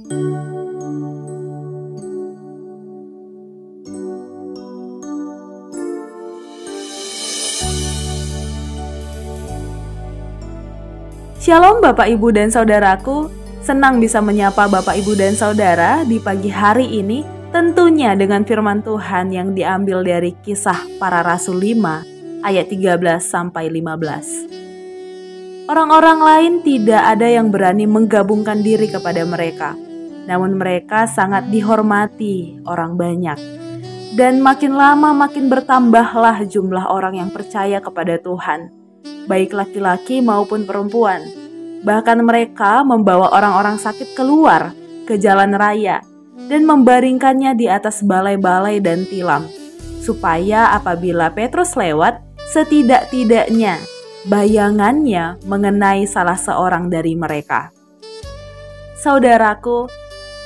Shalom Bapak Ibu dan Saudaraku, senang bisa menyapa Bapak Ibu dan Saudara di pagi hari ini, tentunya dengan firman Tuhan yang diambil dari Kisah Para Rasul 5 ayat 13-15. Orang-orang lain tidak ada yang berani menggabungkan diri kepada mereka, namun mereka sangat dihormati orang banyak. Dan makin lama makin bertambahlah jumlah orang yang percaya kepada Tuhan, baik laki-laki maupun perempuan. Bahkan mereka membawa orang-orang sakit keluar ke jalan raya dan membaringkannya di atas balai-balai dan tilam, supaya apabila Petrus lewat, setidak-tidaknya bayangannya mengenai salah seorang dari mereka. Saudaraku,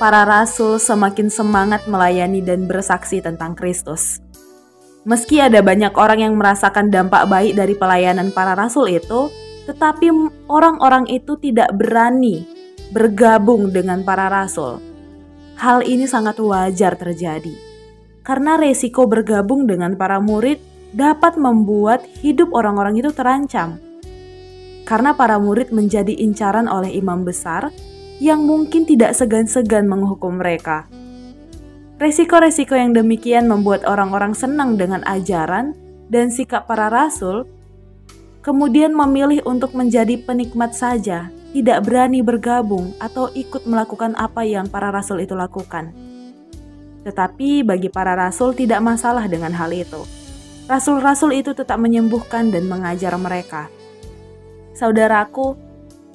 para rasul semakin semangat melayani dan bersaksi tentang Kristus. Meski ada banyak orang yang merasakan dampak baik dari pelayanan para rasul itu, tetapi orang-orang itu tidak berani bergabung dengan para rasul. Hal ini sangat wajar terjadi, karena resiko bergabung dengan para murid dapat membuat hidup orang-orang itu terancam. Karena para murid menjadi incaran oleh imam besar yang mungkin tidak segan-segan menghukum mereka. Resiko-resiko yang demikian membuat orang-orang senang dengan ajaran dan sikap para rasul, kemudian memilih untuk menjadi penikmat saja, tidak berani bergabung atau ikut melakukan apa yang para rasul itu lakukan. Tetapi bagi para rasul tidak masalah dengan hal itu. Rasul-rasul itu tetap menyembuhkan dan mengajar mereka. Saudaraku,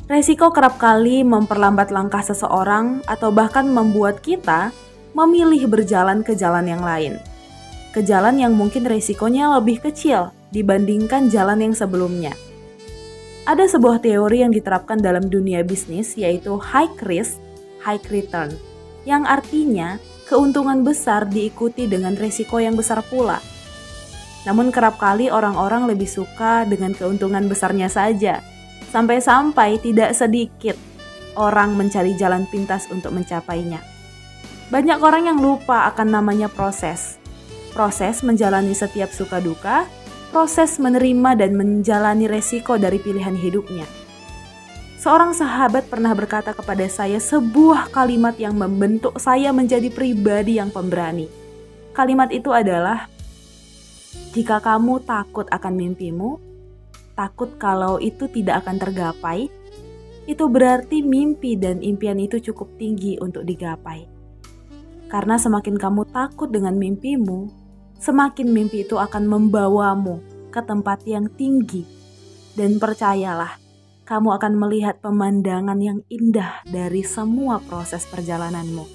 resiko kerap kali memperlambat langkah seseorang atau bahkan membuat kita memilih berjalan ke jalan yang lain. Ke jalan yang mungkin resikonya lebih kecil dibandingkan jalan yang sebelumnya. Ada sebuah teori yang diterapkan dalam dunia bisnis, yaitu high risk, high return, yang artinya keuntungan besar diikuti dengan resiko yang besar pula. Namun kerap kali orang-orang lebih suka dengan keuntungan besarnya saja, sampai-sampai tidak sedikit orang mencari jalan pintas untuk mencapainya. Banyak orang yang lupa akan namanya proses. Proses menjalani setiap suka duka, proses menerima dan menjalani resiko dari pilihan hidupnya. Seorang sahabat pernah berkata kepada saya sebuah kalimat yang membentuk saya menjadi pribadi yang pemberani. Kalimat itu adalah, jika kamu takut akan mimpimu, takut kalau itu tidak akan tergapai, itu berarti mimpi dan impian itu cukup tinggi untuk digapai. Karena semakin kamu takut dengan mimpimu, semakin mimpi itu akan membawamu ke tempat yang tinggi. Dan percayalah, kamu akan melihat pemandangan yang indah dari semua proses perjalananmu.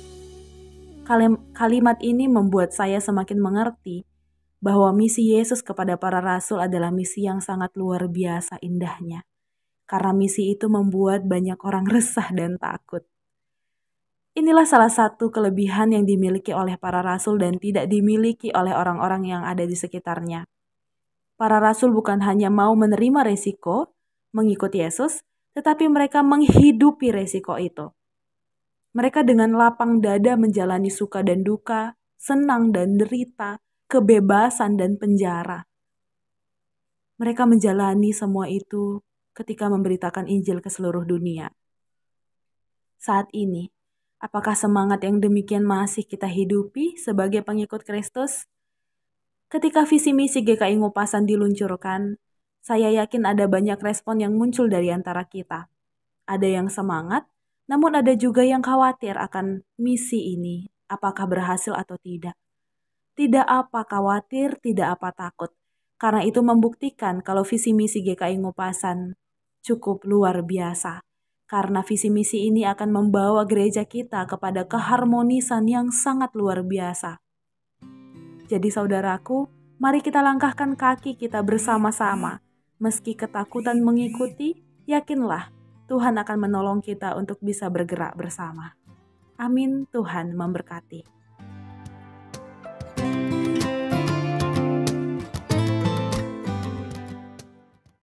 Kalimat ini membuat saya semakin mengerti bahwa misi Yesus kepada para rasul adalah misi yang sangat luar biasa indahnya. Karena misi itu membuat banyak orang resah dan takut. Inilah salah satu kelebihan yang dimiliki oleh para rasul dan tidak dimiliki oleh orang-orang yang ada di sekitarnya. Para rasul bukan hanya mau menerima resiko, mengikuti Yesus, tetapi mereka menghidupi resiko itu. Mereka dengan lapang dada menjalani suka dan duka, senang dan derita, kebebasan dan penjara. Mereka menjalani semua itu ketika memberitakan Injil ke seluruh dunia. Saat ini, apakah semangat yang demikian masih kita hidupi sebagai pengikut Kristus? Ketika visi misi GKI Ngupasan diluncurkan, saya yakin ada banyak respon yang muncul dari antara kita. Ada yang semangat, namun ada juga yang khawatir akan misi ini, apakah berhasil atau tidak. Tidak apa khawatir, tidak apa takut, karena itu membuktikan kalau visi misi GKI Ngupasan cukup luar biasa. Karena visi misi ini akan membawa gereja kita kepada keharmonisan yang sangat luar biasa. Jadi saudaraku, mari kita langkahkan kaki kita bersama-sama. Meski ketakutan mengikuti, yakinlah Tuhan akan menolong kita untuk bisa bergerak bersama. Amin, Tuhan memberkati.